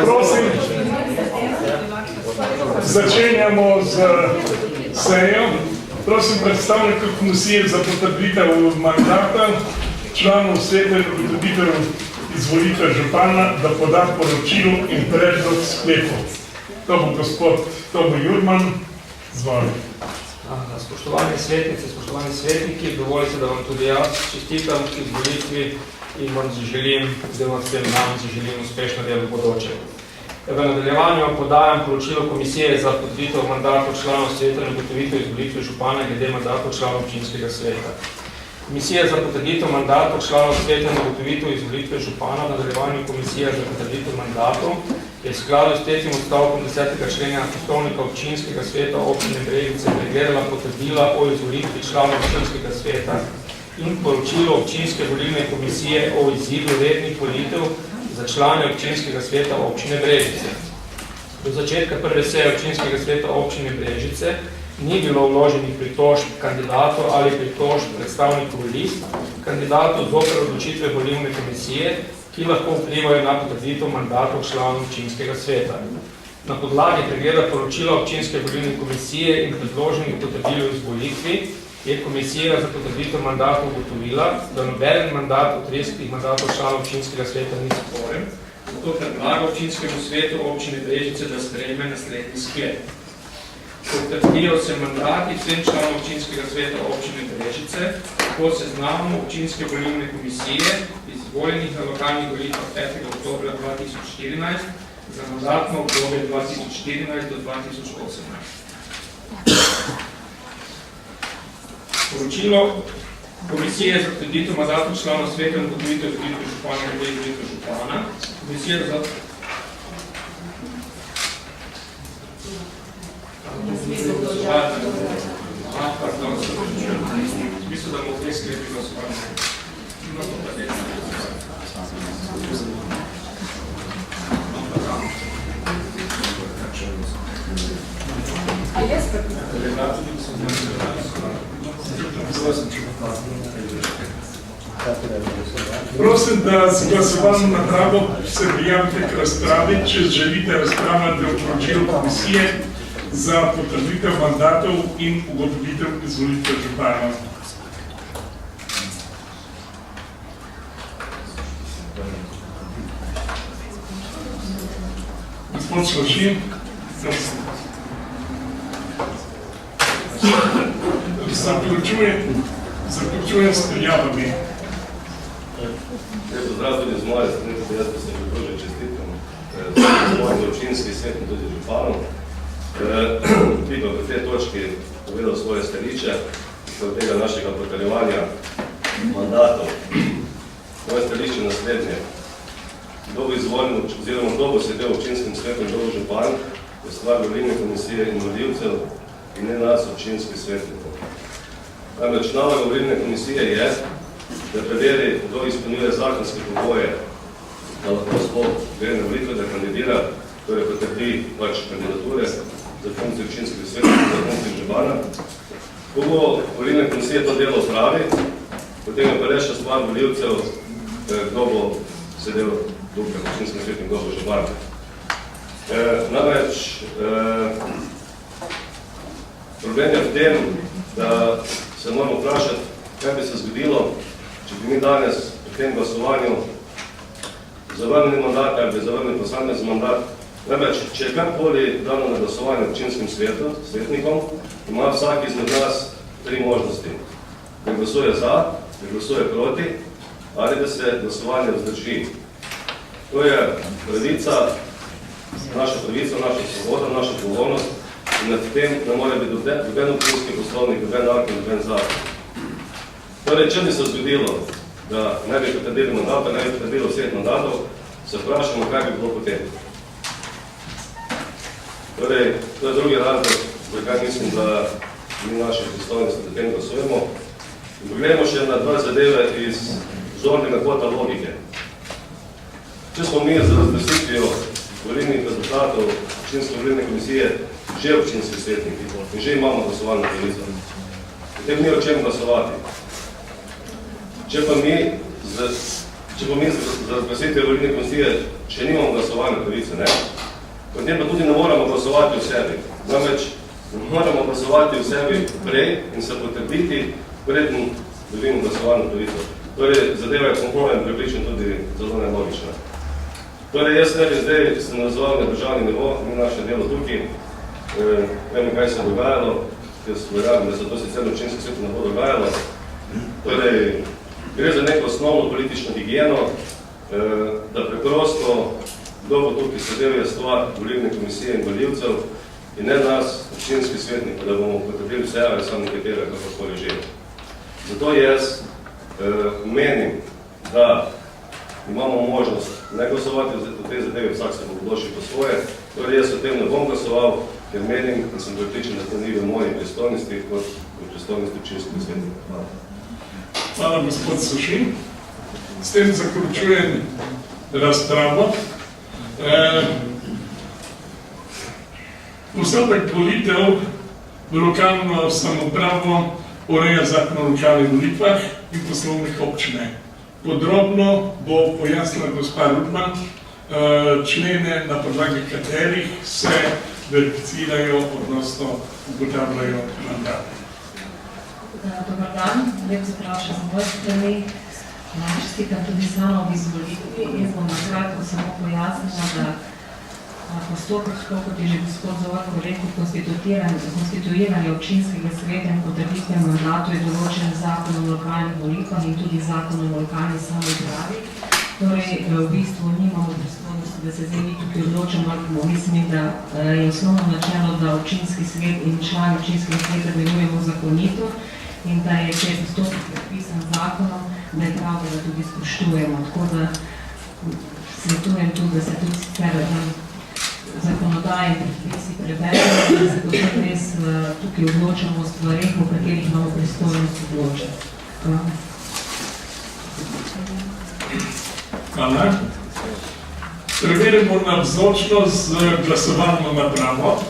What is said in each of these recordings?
Prosim, začenjamo z sejo. Prosim predstavnika komisije za potrditev mandata, članov sveta in ugotovitev izvolitve župana, da poda poročilo in predlog sklepov. To bo gospod Tomo Jurman. Zvali. Spoštovani svetnice, spoštovani svetniki, dovolite, da vam tudi jaz čestitam k izvolitvi in vam zaželim, oziroma s tem nam zaželim uspešno delo v bodoče. V nadaljevanju podajam poročilo Komisije za potrditev mandatov članov sveta in ugotovitev izvolitve župana glede mandatov članov občinskega sveta. Komisija za potrditev mandatov članov sveta in ugotovitev izvolitve župana v nadaljevanju Komisije za potrditev mandatov je v skladu s tretjim odstavkom 10. člena Poslovnika občinskega sveta občine Brežice pregledala potrdila o izvolitvi članov občinskega sveta in poročilo občinske volilne komisije o izidu rednih volitev za člane občinskega sveta občine Brežice. Do začetka prve seje občinskega sveta občine Brežice ni bilo vloženih pritožb kandidatov ali pritožb predstavnikov list kandidatov zoper odločitve volilne komisije, ki lahko vplivajo na potrditev mandatov članov občinskega sveta. Na podlagi pregleda poročila občinske volilne komisije in predloženih potrdil o izvolitvi je komisija za potrditev mandatov ugotovila, da nobeden mandat od 30 mandatov članov občinskega sveta ni sporen, zato predlaga občinskemu svetu občine Brežice, da sprejme naslednji sklep. Potrdijo se mandati vsem članom občinskega sveta občine Brežice po seznamu občinske volilne komisije izvoljenih na lokalnih volitvah 5. oktobra 2014 za mandatno obdobje 2014 do 2018. Poročilo Komisije za potrditev mandatov članov sveta in ugotovitev izvolitve župana glede izvolitve župana. Komisija za da bomo v tej sklepi glasovali. Prosim, da z glasovanjem napravo se prijavite k razpravi, če želite razpravljati o poročilu komisije za potrditev mandatov in ugotovitev izvolitve župana. Gospod Slošin, zaključujem s prijavami. Pozdrav tudi z moje strani, tudi jaz pa se pridružim čestitam svojim občinski svet in tudi županom. Bi pa v tej točki povedal svoje stališče od tega našega potrjevanja mandatov. Moje stališče je naslednje. Kdo bo izvoljen, oziroma kdo bo sedel v občinskem svetu in kdo bo župan, je stvar volilne komisije in volivcev in ne nas občinskih svetnikov. Namreč naloga volilne komisije je, da preveri, kdo izpolnjuje zakonske pogoje, da lahko sploh gre na volitve, da kandidira, torej potrdi pač kandidature za funkcijo občinskega sveta in za funkcijo župana. Ko bo volilna komisija to delo opravi, potem je pa reša stvar volivcev, kdo bo sedel tukaj v občinskem svetu in kdo bo župan. Namreč, problem je v tem, da se moramo vprašati, kaj bi se zgodilo, če bi mi danes pri tem glasovanju zavrnili mandat ali bi zavrnili posamezni mandat. Namreč, če je karkoli dano na glasovanje v občinskem svetu, svetnikom, ima vsak izmed nas tri možnosti. Da glasuje za, da glasuje proti, ali da se glasovanje vzdrži. To je pravica, naša svoboda, naša odgovornost in nad tem ne more biti doben občinski poslovnik, doben akt in doben zakon. Torej, če bi se zgodilo, da ne bi potrdili mandata, ne bi potrdili vseh mandatov, se vprašamo, kaj bi bilo potem. Torej, to je drugi razlog, zakaj mislim, da mi naše pristojnosti da tem glasujemo. In pogledamo še na dva zadeve iz zornega kota logike. Če smo mi za razglasitvijo volilnih rezultatov občinske volilne komisije že občinski svetniki in že imamo glasovalno pravico, potem ni o čem glasovati. Če če bo mi za razglasitev volilne komisije, če nimamo glasovalne pravice, ne? Potem pa tudi ne moramo glasovati v sebi. Namreč, moramo glasovati v sebi prej in se potrditi, predtem dobimo glasovalno pravico. Torej, zadeva je po mojem prepričan tudi zelo nelogična. Torej, jaz ne bi zdaj se nazval na državni nivo, ni naše delo tukaj. Vem, kaj se je dogajalo, jaz verjamem, da se to sicer v občinskem svetu ne bo dogajalo. Torej, gre za neko osnovno politično higieno, da preprosto kdo bo tukaj sedel je stvar volilne komisije in volivcev in ne nas, občinski svetnik, da bomo potrebili vse ali samo nekatere, kakorkoli že. Zato jaz menim, da imamo možnost ne glasovati v tej zadevi, vsak se bo odločil po svoje. Torej, jaz o tem ne bom glasoval, ker menim in sem prepričan, da to ni v moji pristojnosti, kot v pristojnosti občinskega svetnika. Hvala. Hvala, gospod Sušin. S tem zaključujem razpravo. Postopek volitev v lokalno samoupravo ureja zakon o lokalnih volitvah in poslovnik občine. Podrobno bo pojasnila gospa Rudman člene, na podlagi katerih se verificirajo, odnosno ugotavljajo mandati. Dobar dan, lep zdrav še za moje strani. Čestitam tudi sama ob izvolitvi. Jaz bom na kratko samo pojasnila, da postopek, kot je že gospod Zorko rekel, konstituiranje občinskega sveta in potrditve mandatu je določen zakon o lokalnih volitvah in tudi zakon o lokalni samoupravi. Torej, v bistvu nimamo pristojnosti, da se zdaj mi tukaj odločamo, ampak mislim, da je osnovno načelo, da občinski svet in člani občinskega sveta delujemo zakonito in da je, če je postopek predpisan zakonom, da je prav, da tudi spoštujemo. Tako da svetujem tudi, da se tudi sicer zakonodaje in predpisi preberejo, da se potem res tukaj odločamo o stvareh, o katerih imamo pristojnost odločati. Hvala. Preverimo navzočnost z glasovalno napravo.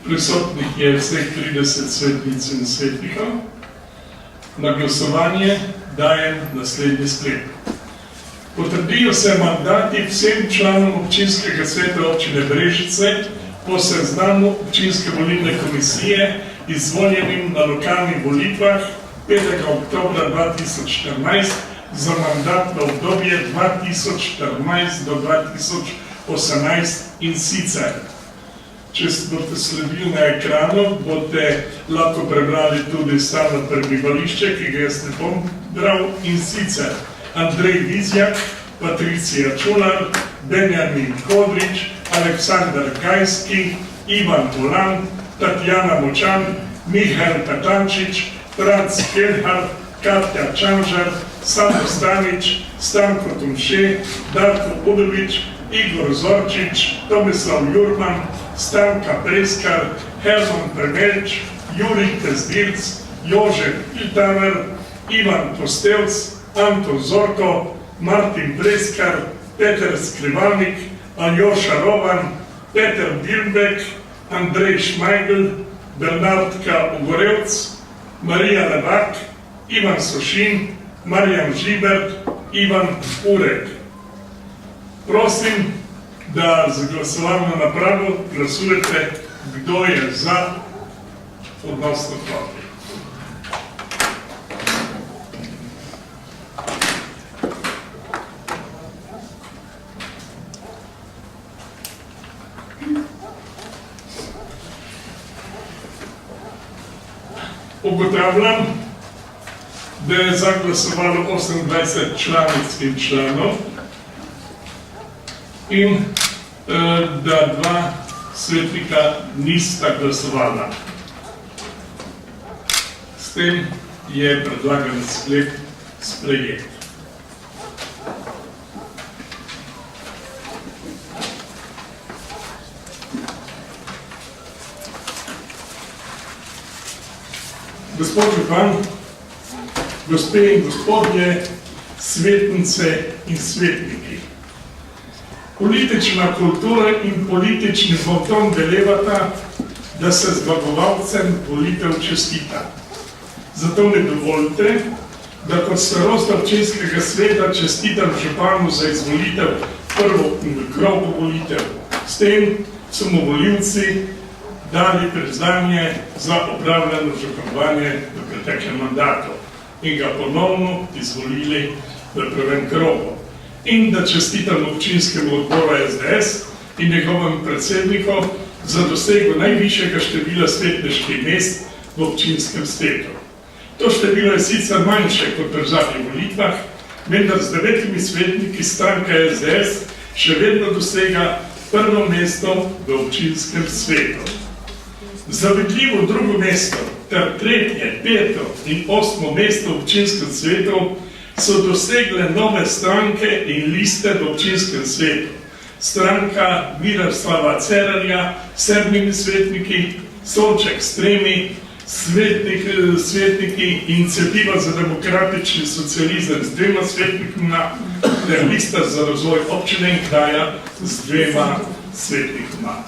Prisotnih je vseh 30 svetnic in svetnikov. Na glasovanje dajem naslednji sklep. Potrdijo se mandati vsem članom občinskega sveta občine Brežice po seznamu občinske volilne komisije izvoljenim na lokalnih volitvah 5. oktobra 2014 za mandatno obdobje 2014 do 2018 in sicer. Če boste sledili na ekranu, boste lahko prebrali tudi stalno prebivališče, ki ga jaz ne bom bral, in sicer Andrej Vizjak, Patricija Čular, Benjamin Kodrič, Aleksandar Gajski, Ivan Bolan, Tatjana Močan, Mihael Katančič, Franc Kelhar, Katja Čanžar, Samo Stanič, Stanko Tomše, Darko Udovič, Igor Zorčič, Tomislav Jurman, Stanka Preskar, Herman Premelč, Jurij Tezdirc, Jožef Iltaner, Ivan Kostevc, Anton Zorko, Martin Preskar, Peter Skrivalnik, Aljoša Rovan, Peter Dilbek, Andrej Šmajgl, Bernardka Ugorevc, Marija Levak, Ivan Sošin, Marjan Žibert, Ivan Urek. Prosim, da z glasovalno napravo glasujete, kdo je za, odnosno proti. Ugotavljam, da je zaglasovalo 28 članic in članov in da dva svetnika nista glasovala. S tem je predlagan sklep sprejet. Gospod župan, gospe in gospodje, svetnice in svetniki, Politična kultura in politični bonton velevata, da se zmagovalcem volitev čestita. Zato mi dovolite, da kot starosta občinskega sveta čestitam županu za izvolitev prvo krogo volitev. S tem so mu volivci dali priznanje za opravljeno županovanje v preteklem mandatu in ga ponovno izvolili v prvem krogu. In da čestitam občinskemu odboru SDS in njegovem predsedniku za dosego najvišjega števila svetniških mest v občinskem svetu. To število je sicer manjše kot pri zadnjih volitvah, vendar z 9 svetniki stranka SDS še vedno dosega prvo mesto v občinskem svetu. Zavidljivo drugo mesto ter 3., 5. in 8. mesto v občinskem svetu so dosegle nove stranke in liste v občinskem svetu. Stranka Miroslava Cerarja s 7 svetniki, Sonček s 3 svetniki, Iniciativa za demokratični socializem s 2 svetnikoma ter Lista za razvoj občine in kraja s 2 svetnikoma.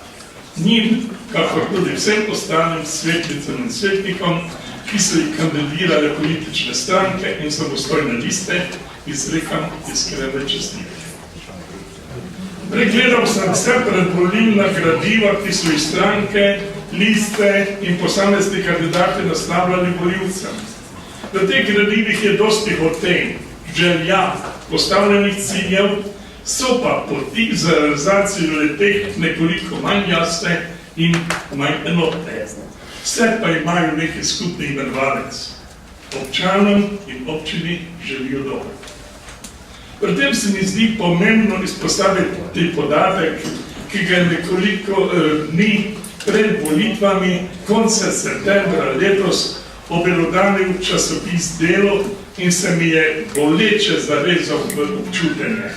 Njim, kakor tudi vsem ostalim svetnicam in svetnikom, ki so jih kandidirale politične stranke in samostojne liste, izrekam iskrene čestitke. Pregledal sem vse predvolilna gradiva, ki so jih stranke, liste in posamezni kandidati naslavljali volivcem. V teh gradivih je dosti hotenj, želja, postavljenih ciljev, so pa poti za realizacijo leteh nekoliko manj jasne in manj enotne. Vse pa imajo neki skupni imenovalec. Občanom in občini želijo dobro. Pri tem se mi zdi pomembno izpostaviti podatek, ki ga je nekoliko dni pred volitvami, konca septembra letos, obelodanil časopis Delo in se mi je boleče zarezal v občutenje.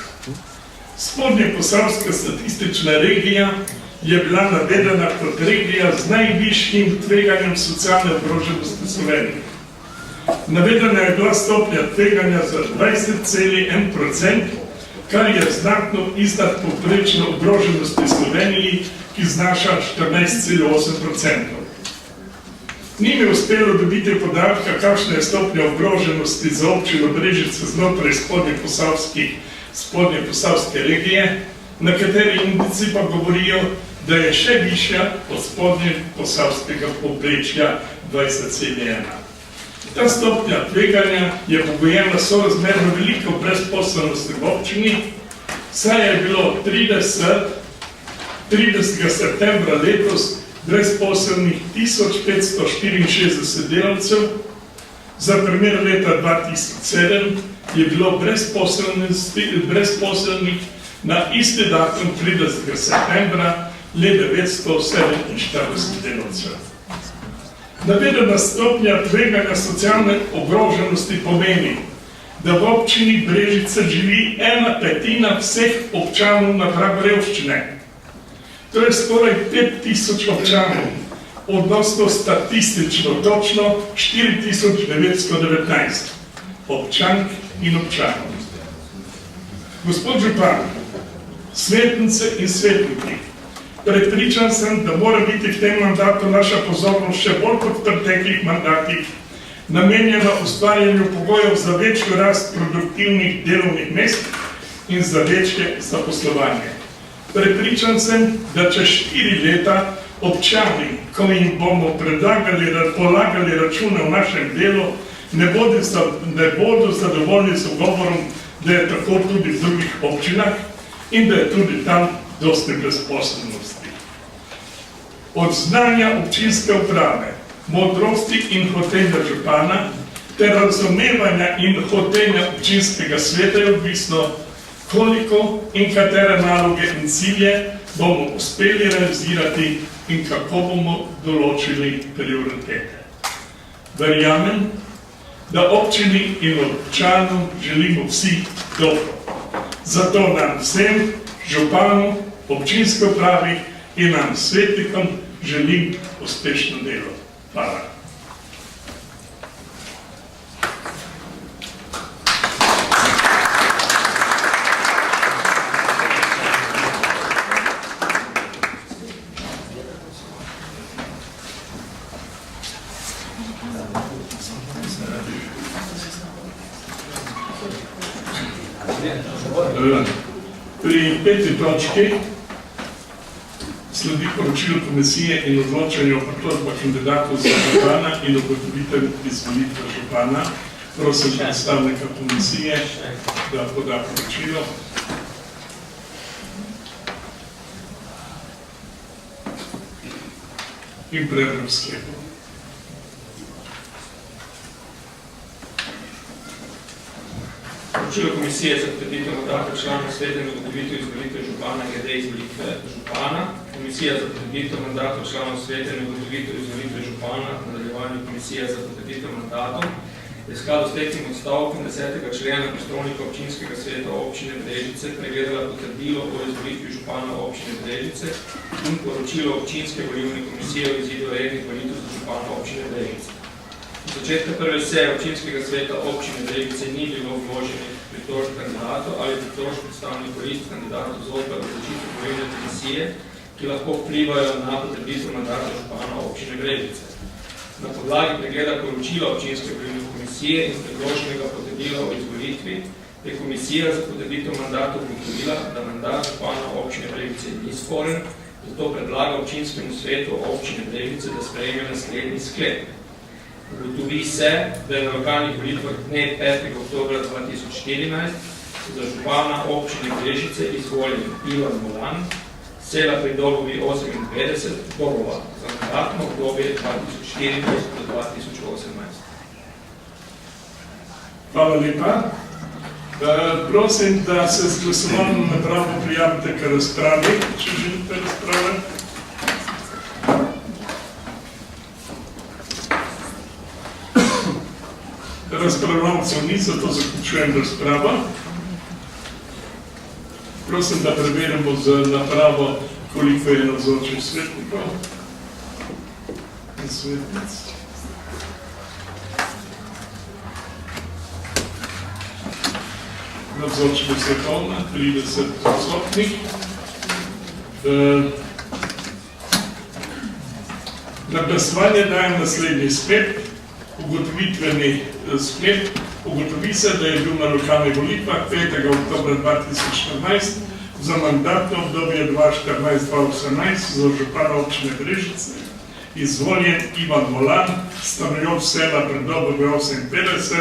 Spodnjeposavska statistična regija je bila navedena kot regija z najvišjim tveganjem socialne ogroženosti Slovenije. Navedena je bila stopnja tveganja za 20,1%, kar je znatno iznad povprečne ogroženosti Sloveniji, ki znaša 14,8%. Ni mi uspelo dobiti podatka, kakšna je stopnja ogroženosti za občino Brežice znotraj spodnjeposavske regije, na kateri indici pa govorijo, da je še višja od spodnjeposavskega povprečja 20,1. Ta stopnja tveganja je pogojena sorazmerno veliko brezposelnosti v občini, saj je bilo 30. septembra letos brezposelnih 1564 delavcev, za primer leta 2007 je bilo brezposelnih na isti datum 30. septembra le 947 delavcev. Navedena stopnja tveganja socialne ogroženosti pomeni, da v občini Brežice živi 1/5 vseh občanov na pragu revščine. To je skoraj 5000 občanov, odnosno statistično točno 4919 občank in občanov. Gospod župan, svetnice in svetniki, prepričan sem, da mora biti v tem mandatu naša pozornost še bolj kot v preteklih mandatih namenjena ustvarjanju pogojev za večjo rast produktivnih delovnih mest in za večje zaposlovanje. Prepričan sem, da čez 4 leta občani, ko jim bomo polagali račune v našem delu, ne bodo zadovoljni z ugovorom, da je tako tudi v drugih občinah in da je tudi tam dosti brezposelnosti. Od znanja občinske uprave, modrosti in hotenja župana ter razumevanja in hotenja občinskega sveta je odvisno, koliko in katere naloge in cilje bomo uspeli realizirati in kako bomo določili prioritete. Verjamem, da občini in občanom želimo vsi dobro. Zato nam vsem, županom, občinske upravi in nam svetnikom želim uspešno delo. Hvala. Pri 5. točki sledi poročilo komisije in odločanje o pritožbah kandidatov za župana in ugotovitev izvolitve župana. Prosim predstavnika komisije, da poda poročilo. In predlog sklepov. Poročilo komisije za potrditev mandata članov sveta in ugotovitev izvolitve župana glede izvolitve župana. Komisija za potrditev mandata članov sveta in ugotovitev izvolitve župana, v nadaljevanju komisija za potrditev mandatov, je v skladu s tretjim odstavkom 10. člena Poslovnika občinskega sveta občine Brežice pregledala potrdilo o izvolitvi župana občine Brežice in poročilo občinske volilne komisije o izidu rednih volitev za župana občine Brežice. V začetka prve seje občinskega sveta občine Brežice ni bilo vloženih pritožb kandidatov ali pritožb predstavnikov list kandidatov zoper odločitev volilne komisije, ki lahko vplivajo na potrditev mandata župana občine Brežice. Na podlagi pregleda poročila občinske volilne komisije in predloženega potrdila o izvolitvi je komisija za potrditev mandata ugotovila, da mandat župana občine Brežice ni sporen, zato predlaga občinskemu svetu občine Brežice, da sprejme naslednji sklep. Ugotovi se, da je na lokalnih volitvah dne 5. oktobra 2014 za župana občine Brežice izvoljen Ivan Molan, sela pri Dobovi 58, Dobova, za mandatno obdobje 2014 do 2018. Hvala lepa. Prosim, da se z glasovalno napravo prijavite k razpravi, če želite razprave. Razpravljavcev ni, zato zaključujem razpravo. Prosim, da preverimo z napravo, koliko je navzočih svetnikov in svetnic. Navzočih je svetovna, 30 odsotnih. Na glasovanje dajem naslednji sklep, ugotovitveni sklep. Ugotovi se, da je bil na lokalnih volitvah 5. oktobra 2014 za mandatno obdobje 2014-2018 za župana občine Brežice izvoljen Ivan Molan, stanujoč sela pri Dobovi 58,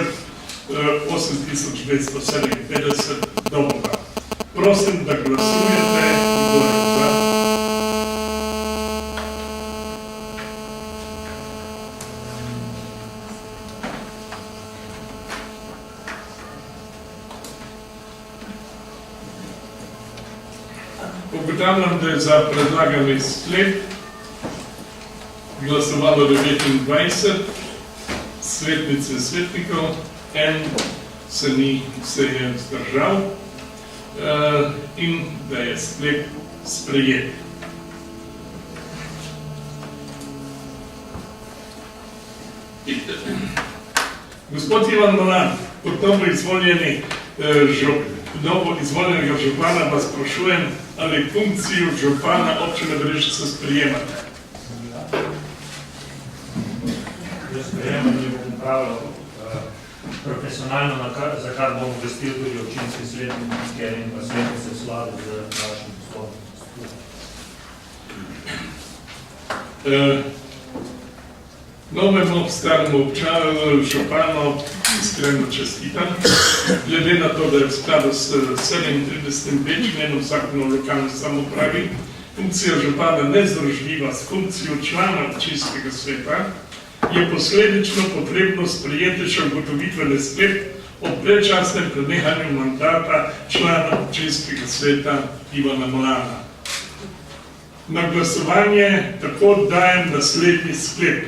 8257 Dobova. Prosim, da glasujete, kdo je za. Ugotavljam, da je za predlagani sklep glasovalo 29 svetnic in svetnikov, en se je zdržal in da je sklep sprejet. Gospod Ivan Molan, kot novo izvoljenega župana vas sprašujem, ali funkcijo župana občine Brežice sprejemate? Sprejemanje bom pravil profesionalno, za kar bom obvestil tudi občinski svetnike in pa svetnice v skladu z vašim poslovnim. Novemu staremu občanu županu iskreno čestitam. Glede na to, da je v skladu s 37. členom Zakona o lokalni samoupravi funkcija župana nezdružljiva s funkcijo člana občinskega sveta, je posledično potrebno sprejeti še ugotovitveni sklep o predčasnem prenehanju mandata člana občinskega sveta Ivana Molana. Na glasovanje tako dajem naslednji sklep.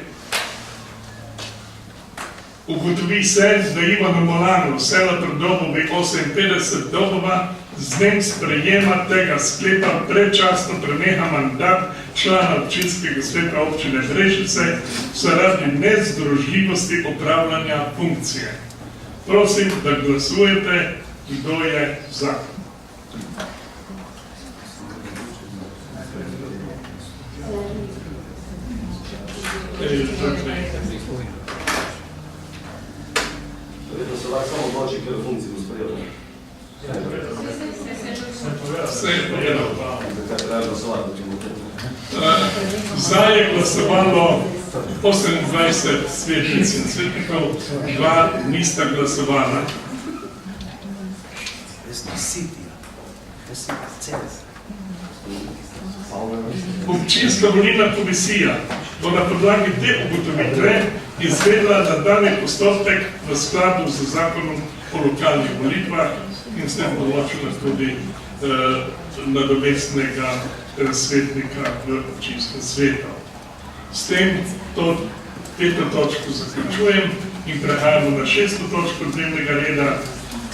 Ugotovi se, da Ivanu Molanu, sela pri Dobovi 58 Dobova, z dnem sprejema tega sklepa predčasno preneha mandat člana občinskega sveta občine Brežice zaradi nezdružljivosti opravljanja funkcije. Prosim, da glasujete, kdo je za. Verjetno se lahko samo odloči, ker funkciji bo sprejel. Vse je povedal. Zakaj treba glasovati, če bo to? Za je glasovalo 28 svetnic in svetnikov, 2 nista glasovala. Občinska volilna komisija bo na podlagi te ugotovitve izvedla nadaljnji postopek v skladu z zakonom o lokalnih volitvah in s tem določila tudi nadomestnega svetnika v občinskem svetu. S tem to 5. točko zaključujem in prehajamo na 6. točko dnevnega reda,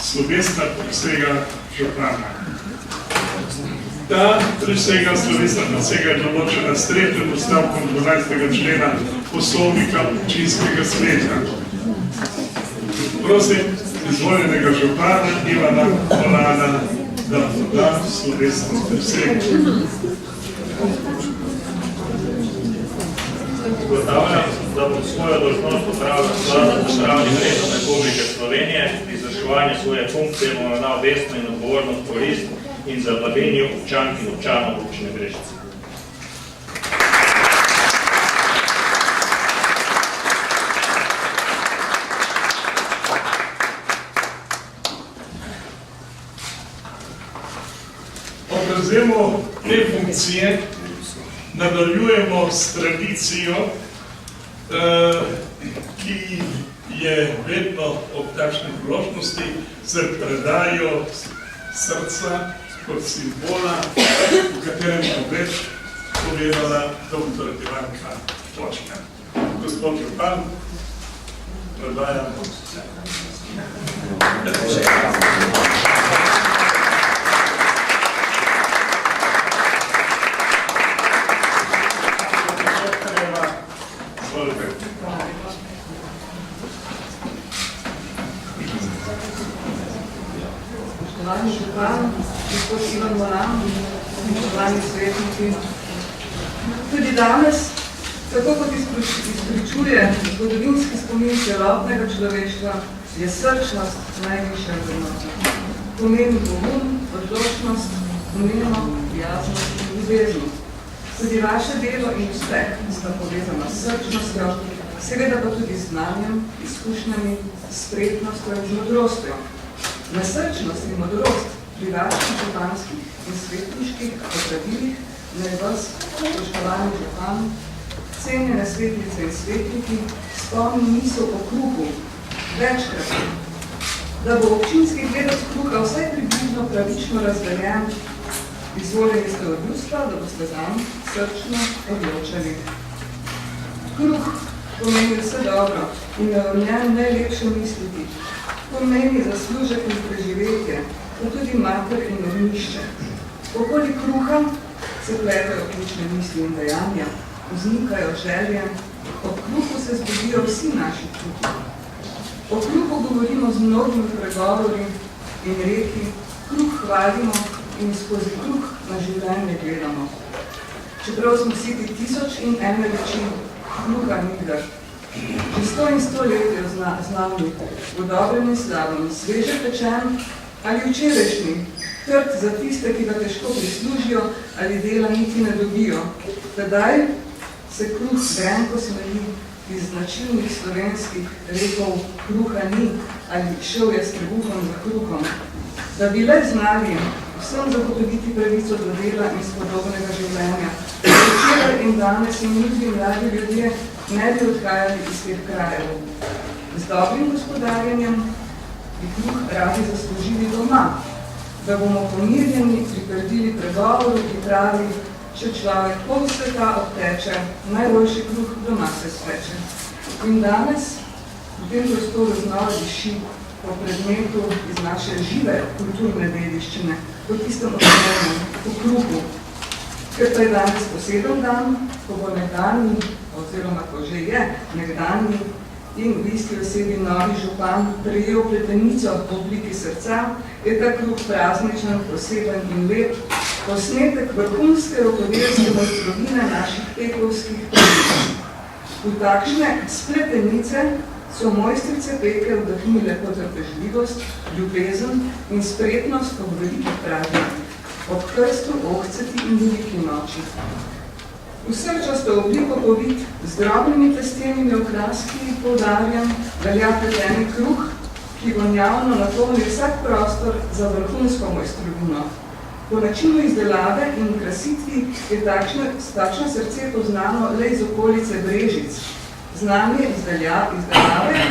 slovesna prisega župana. Ta prisega, slovesna prisega je določena s 3. odstavkom 12. člena Poslovnika občinskega sveta. Prosim izvoljenega župana Ivana Kolana, da poda slovesno prisego. Ugotavljam, da bom svojo dolžnost opravil v skladu s pravnim redom Republike Slovenije, izvrševanje svoje funkcije bom ravnal vestno in odgovorno v korist in za blaginjo občank in občanov občine Brežice. Po prevzemu te funkcije nadaljujemo s tradicijo, ki je vedno ob takšnih priložnosti se predajo srca kot simbola, v katerem bo več povedala dr. Ivanka Točka. Gospod župan, predajam. Spoštovani župan, gospod Ivan Moran, spoštovani svetniki. Tudi danes, tako kot izpričuje zgodovinski spomin celotnega človeštva, je srčnost najvišja vrednota. Pomeni pogum, odločnost, pomembno, jasnost in ljubeznost. Tudi vaše delo in uspeh sta povezana s srčnostjo, seveda pa tudi z znanjem, izkušnjami, spretnostjo in modrostjo. Nesrčnost in modrost pri vaših županskih in svetniških opravilih naj vas, spoštovani župan, cenjene svetnice in svetniki, spomni misel o kruhu večkrat, da bo občinski gledec kruha vsaj približno pravično razdeljen. Izvoljeni ste od ljudstva, da boste zanj srčno odločali. Kruh pomeni vse dobro in je v njem najlepše misliti. Pomeni zaslužek in preživetje, pa tudi mater in ognjišče. Okoli kruha se pletajo ključne misli in dejanja, vznikajo želje, ob kruhu se zbudijo vsi naši kruhi. O kruhu govorimo z mnogimi pregovori in reki, kruh hvalimo in skozi kruh na življenje gledamo. Čeprav smo siti 1001 reči, kruha nikdar. Že 100 in 100 let je z nami, v dobrem in slabem, sveže pečen ali včerajšnji, trd za tiste, ki ga težko prislužijo ali dela niti ne dobijo. Tedaj se kruh grenko smeji iz značilnih slovenskih rekov kruha ni ali šel je s trebuhom za kruhom. Da bi le znali vsem zagotoviti pravico do dela in spodobnega življenja, včeraj in danes in jutri mladi ljudje ne bi odhajali iz teh krajev. Z dobrim gospodarjenjem bi kruh radi zaslužili doma, da bomo pomirjeni pritrdili pregovoru, ki pravi, če človek pol sveta obteče, najboljši kruh doma se speče. In danes v tem prostoru znova diši po predmetu iz naše žive kulturne dediščine, po tistem osnovnem, po kruhu. Ker pa je danes poseben dan, ko bo nekdanji, oziroma ko že je nekdanji in v isti osebi novi župan prejel pletenico v obliki srca, je ta kruh prazničen, poseben in lep, posnetek vrhunske rokodelske mojstrovine naših pekovskih pravic. V takšne spletenice so mojstrice peke vdahnile potrpežljivost, ljubezen in spretnost ob velikih praznikih, ob krstu, ohceti in veliki noči. V srčasto obliko povit z drobnimi testenimi okraski poudarjam velja peljeni kruh, ki vonjavno napolni vsak prostor za vrhunsko mojstrovino. Po načinu izdelave in krasitvi je takšno srce poznano le iz okolice Brežic. Znanje izdelave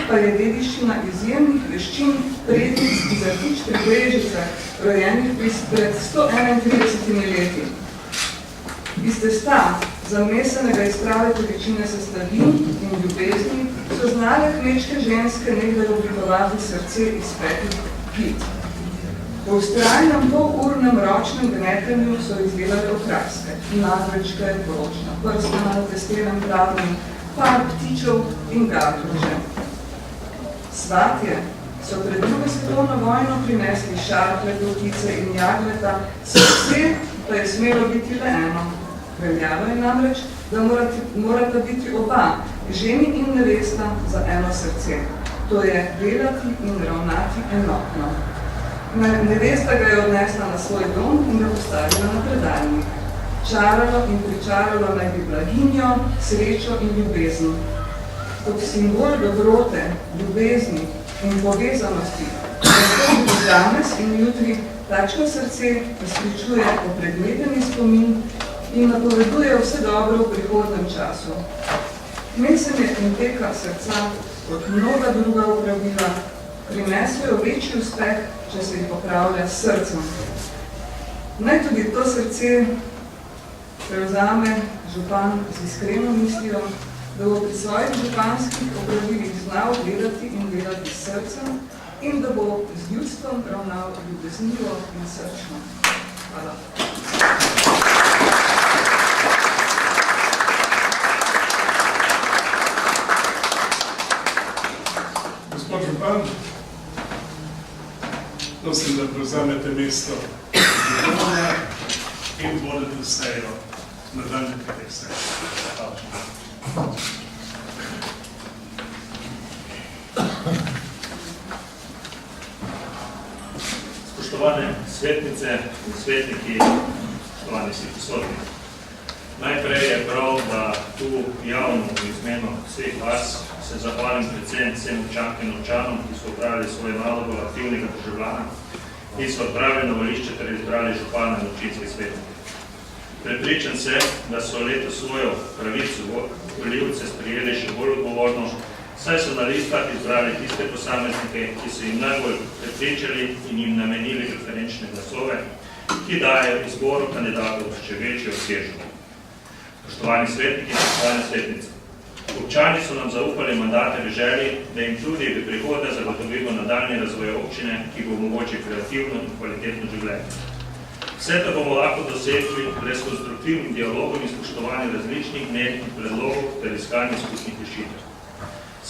pa je dediščina izjemnih veščin prednic iz Artič pri Brežicah, rojenih pred 131 leti. Iz testa, zamesenega iz prave količine sestavin in ljubezni, so znale kmečke ženske nekdaj oblikovati srce iz petih pit. Po ustrajnem polurnem ročnem gnetenju so izdelali okraske, nadrečke, poročna prstana na testenem travni, par ptičev in gardruže. Svatje so pred drugo svetovno vojno prinesli šarple, potice in jagleta, srce pa je smelo biti le eno. Veljalo je namreč, da morata biti oba, ženi in nevesta, za eno srce. To je delati in ravnati enotno. Nevesta ga je odnesla na svoj dom in ga postavila na predalnik. Čaralo in pričaralo naj bi blaginjo, srečo in ljubezen. Kot simbol dobrote, ljubezni in povezanosti, zato bi danes in jutri takšno srce izpričuje opredmeteni spomin in napoveduje vse dobro v prihodnem času. Mesenje in teka srca, kot mnoga druga opravila, prinesejo večji uspeh, če se jih opravlja s srcem. Naj tudi to srce prevzame župan z iskreno mislijo, da bo pri svojih županskih opravilih znal gledati in gledati s srcem in da bo z ljudstvom ravnal ljubeznivo in srčno. Hvala. Gospod župan, prosim, da prevzamete mesto župana in vodite sejo, nadaljnje petek sejo. Spoštovane svetnice, svetniki, spoštovani vsi prisotni. Najprej je prav, da tu javno v izmenu vseh vas se zahvalim predvsem vsem občankam in občanom, ki so opravili svoje nalogo aktivnega državljana in so odpravili na volišče ter izbrali župana in občinske svetnike. Prepričan se, da so letos svojo pravico volivce sprejeli še bolj odgovorno, saj so na listah izbrali tiste posameznike, ki so jim najbolj prepričali in jim namenili preferenčne glasove, ki dajejo izboru kandidatov še večjo težo. Spoštovani svetniki, spoštovane svetnice, občani so nam zaupali mandate v želji, da jim tudi v prihodnje zagotovimo nadaljnji razvoj občine, ki bo omogočil kreativno in kvalitetno življenje. Vse to bomo lahko dosegli brez konstruktivnim dialogom in spoštovanjem različnih mnenj in predlogov ter iskanjem skupnih rešitev.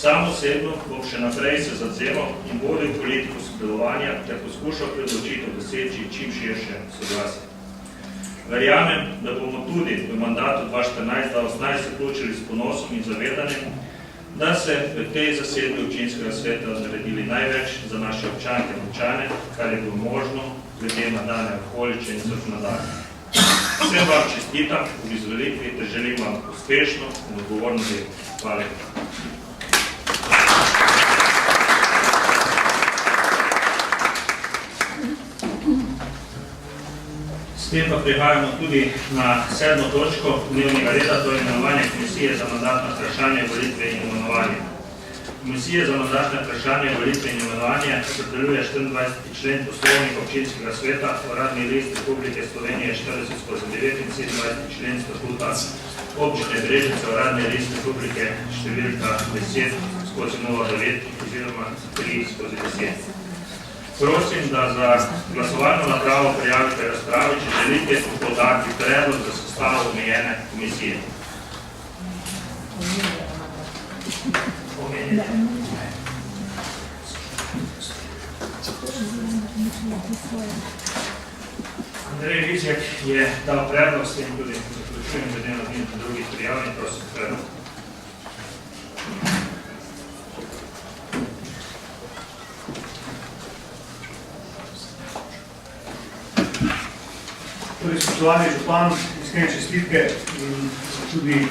Sam osebno bom še naprej se zavzemal in vodil politiko sodelovanja ter poskušal pred odločitev doseči čim širše soglasje. Verjamem, da bomo tudi v mandatu 2014-2018 zaključili s ponosom in zavedanjem, da se v tej zasedbi občinskega sveta naredili največ za naše občanke in občane, kar je bilo možno glede na dane okoliščine in zakonodaje. Vsem vam čestitam v izvolitvi ter želim vam uspešno in odgovorno delo. Hvala lepa. S tem pa prihajamo tudi na 7. točko dnevnega reda, to je imenovanje Komisije za mandatna vprašanja, volitve in imenovanje. Komisija za mandatne vprašanja, volitve in imenovanje opredeljuje 24. člen Poslovnika občinskega sveta, Uradni list Republike Slovenije 40/9 in 27. člen Statuta občine Brežice, Uradni list Republike številka 10/09 oziroma 3/10. Prosim, da za glasovalno napravo prijavite razprave, če želite podati predlog za sestavo omejene komisije. Andrej Vizjak je dal predlog, s tem tudi zaključujem glede na drugih prijav in prosim predlog. Spoštovani župan, iskrene čestitke in tudi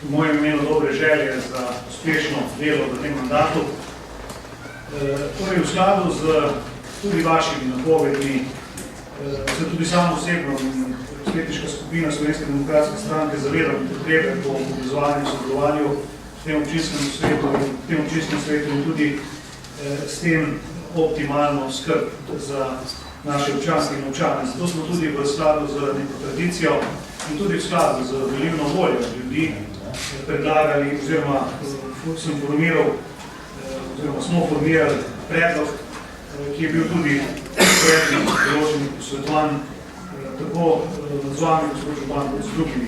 v mojem imenu dobre želje za uspešno delo v tem mandatu. Torej, v skladu z tudi vašimi napovedmi, se tudi samo osebno in svetniška skupina Slovenske demokratske stranke zavedam potrebe po povezovanju in sodelovanju v tem občinskem svetu in tudi s tem optimalno skrb za naše občanske in občane. Zato smo tudi v skladu z neko tradicijo in tudi v skladu z volilno voljo ljudi predlagali oziroma sem formiral oziroma smo formirali predlog, ki je bil tudi predmet določenih posvetovanj tako z vami, gospod župan, kot z drugimi.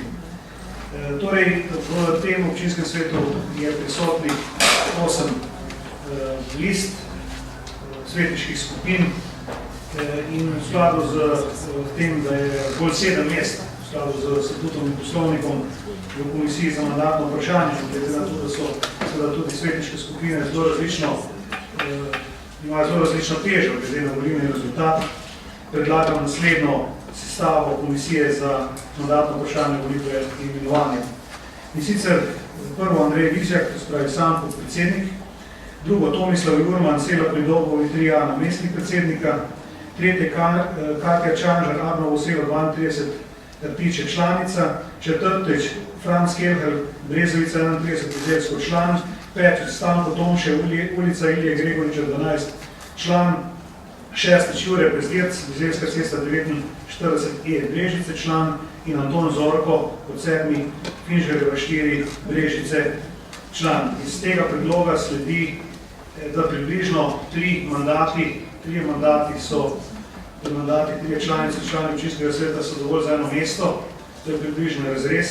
Torej, v tem občinskem svetu je prisotnih 8 list svetniških skupin in v skladu z tem, da je bolj 7 mest v skladu z statutom in poslovnikom v komisiji za mandatno vprašanje, glede na to, da so tudi svetniške skupine zelo različno, imajo zelo različno težo glede na volilni rezultat, predlagam naslednjo sestavo komisije za mandatno vprašanje volitve in imenovanje. In sicer prvo Andrej Vizjak, to spravi sam kot predsednik, drugo Tomislav Jurman, Sela Pridobovi 3A, namestnik predsednika, tretje Katja Čanžar, Arnovo Selo 32, Rtiče članica, četrtič Franz Kelhel, Brezovica 31, izdelsko član, petič Stanko Tomše, ulica Ilije Gregoriča 12, član, šestič Jure Prezdirc, Bizeljska cesta 49E, Brežice član in Anton Zorko kot 7. Finžgarjeva 4, Brežice član. Iz tega predloga sledi, da približno 3 članice člani občinskega sveta so dovolj za eno mesto, to je približno razrez,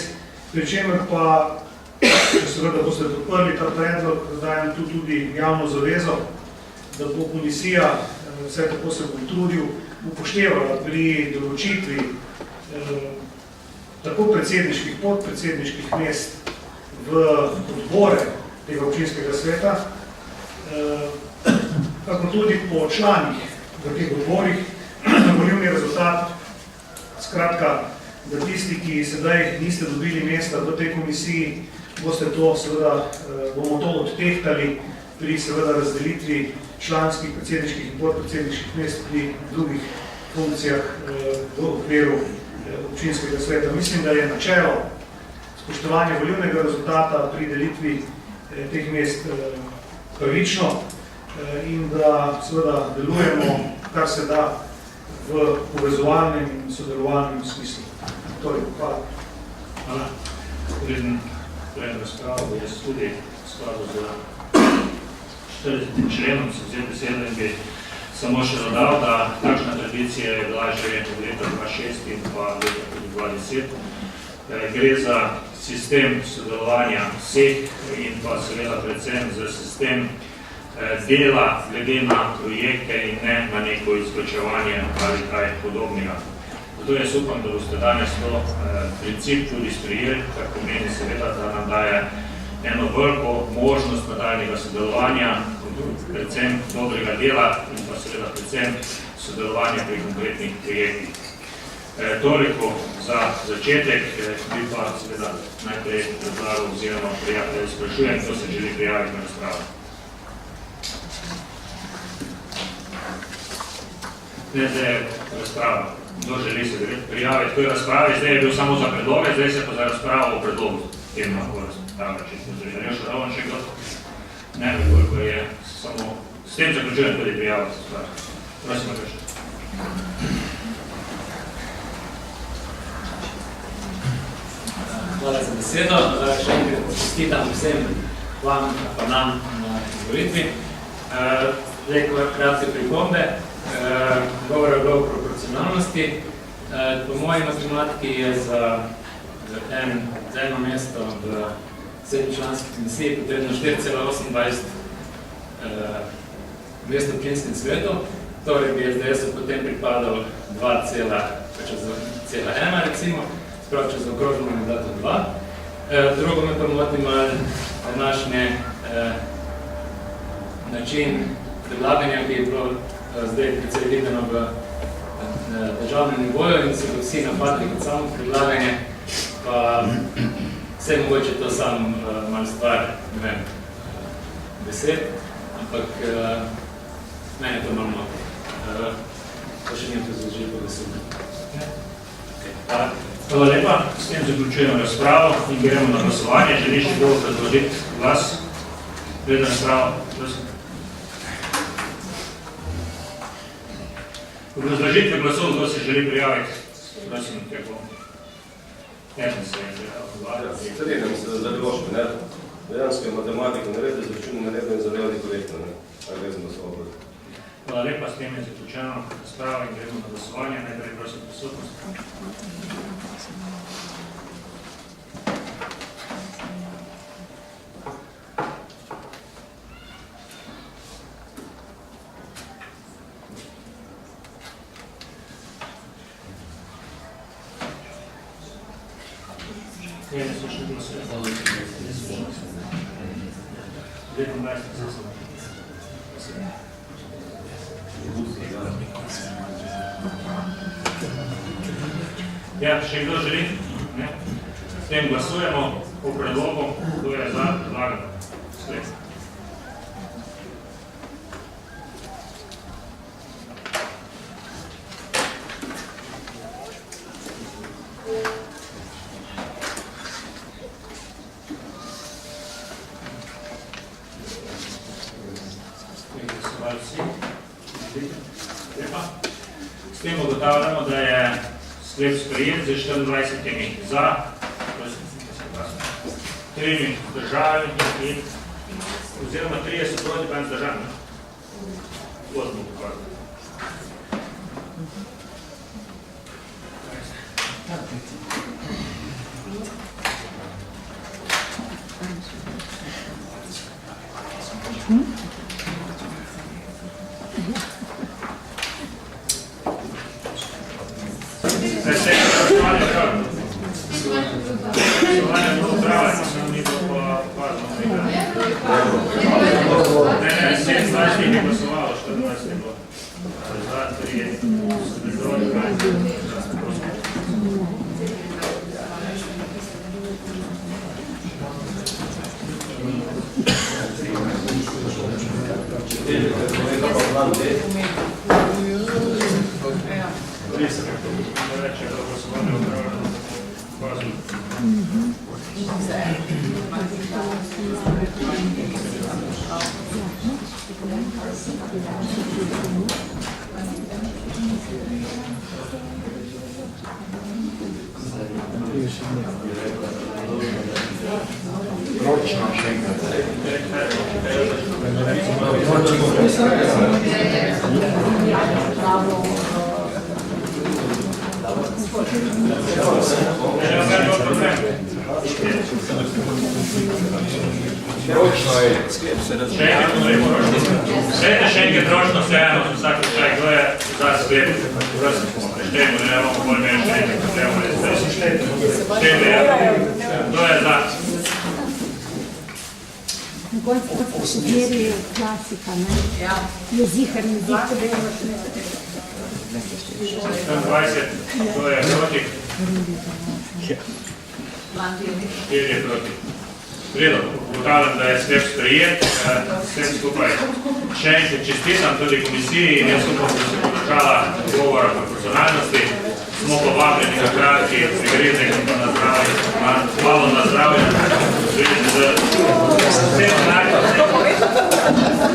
pri čemer pa, če seveda boste podprli ta predlog, dajem tu tudi javno zavezo, da bo komisija, vse tako se bom trudil, upoštevala pri določitvi tako predsedniških, podpredsedniških mest v odbore tega občinskega sveta, kako tudi po članih v teh odborih, na volilni rezultat, skratka, da tisti, ki sedaj niste dobili mesta v tej komisiji, boste to, seveda, bomo to odtehtali pri seveda razdelitvi članskih, predsedniških in podpredsedniških mest pri drugih funkcijah v okviru občinskega sveta. Mislim, da je načelo spoštovanja volilnega rezultata pri delitvi teh mest pravično in da seveda delujemo, kar se da v povezovalnem in sodelovalnem smislu. Torej, hvala. Hvala. Preden razpravo, jaz tudi v skladu z 40. členom se vzel besedo in bi samo še dodal, da takšna tradicija je bila že od leta 2006 in pa leta 2010. Gre za sistem sodelovanja vseh in pa seveda predvsem za sistem dela glede na projekte in ne na neko izključevanje ali kaj podobnega. Zato jaz upam, da boste danes to princip tudi sprejeli, kar pomeni seveda, da nam daje eno veliko možnost nadaljnjega sodelovanja, predvsem dobrega dela in pa seveda predvsem sodelovanja pri konkretnih projektih. Toliko za začetek, bi pa seveda najprej predlagal oziroma sprašujem, kdo se želi prijaviti na razpravo. Zdaj je razprava. Kdo želi se prijaviti k razpravi? Zdaj je bil samo za predloge, zdaj se pa za razpravo o predlogu. Tem lahko razprava, če se želi. Još ravno še kdo? Ne, koliko je samo... S tem zaključujem tudi prijaviti razpravo. Prosim, Mateš. Hvala za besedo. Še enkrat čestitam vsem vam pa nam na izvolitvi. Zdaj, kratke pripombe. Govora je bilo o proporcionalnosti. Po moji matematiki je za eno mesto v 7-članski komisiji potrebno 4,28 mesta v občinskem svetu, torej bi SDS potem pripadal 2,1 recimo, sprav če zaokrožimo mandato 2. Drugo me pa moti malo današnje način predlaganja, ki je bilo zdaj precej videno državnem nivoju in so vsi napadli kot samo predlaganje, pa vse mogoče to sam malo stvar, ne vem, besed, ampak mene to malo moti. To še njim to zložili po besedu. Hvala lepa, s tem zaključujemo razpravo in gremo na glasovanje. Želi še bolj predložiti glas? Glede razpravo, prosim. V razložitve glasov, kdo se želi prijaviti? Prosim, kako? Nekaj se je odgovarjal. Strinjam se za Miloško, ne? Dejansko je matematika naredila, izračuni naredila in zaredila korektno, ne? Tako je zelo svobodo. Hvala lepa, s tem je zaključeno razpravo in gremo na glasovanje. Najprej prosim prisotnost. Kje so še glasuje? 29. Ja, še kdo želi? Ne? S tem glasujemo po predlogu, kdo je za predlagano. Sklep. S tem ugotavljamo, da je sklep sprejet z 24 za, 3 vzdržani in oziroma 30 proti pa en vzdržan. Pozno pokazano. Dajte še enkrat ročno vseeno, vsak vsaj, kdo je za sklep. Preštejmo, da ne bomo bolj imeli še nekaj problemov. Kdo je za? Kot štiri klasika, ne? Ja. Jezihar, jezihar. 20, kdo je proti? 4 je proti. Vredo, ugotavljam, da je sklep sprejet, vsem skupaj. Še enkrat čestitam tudi komisiji in jaz upam, da se bo držala govora proporcionalnosti. Smo povabljeni na kratki pregrednik in pa na zdravje, malo na zdravje. Vsem najbolj.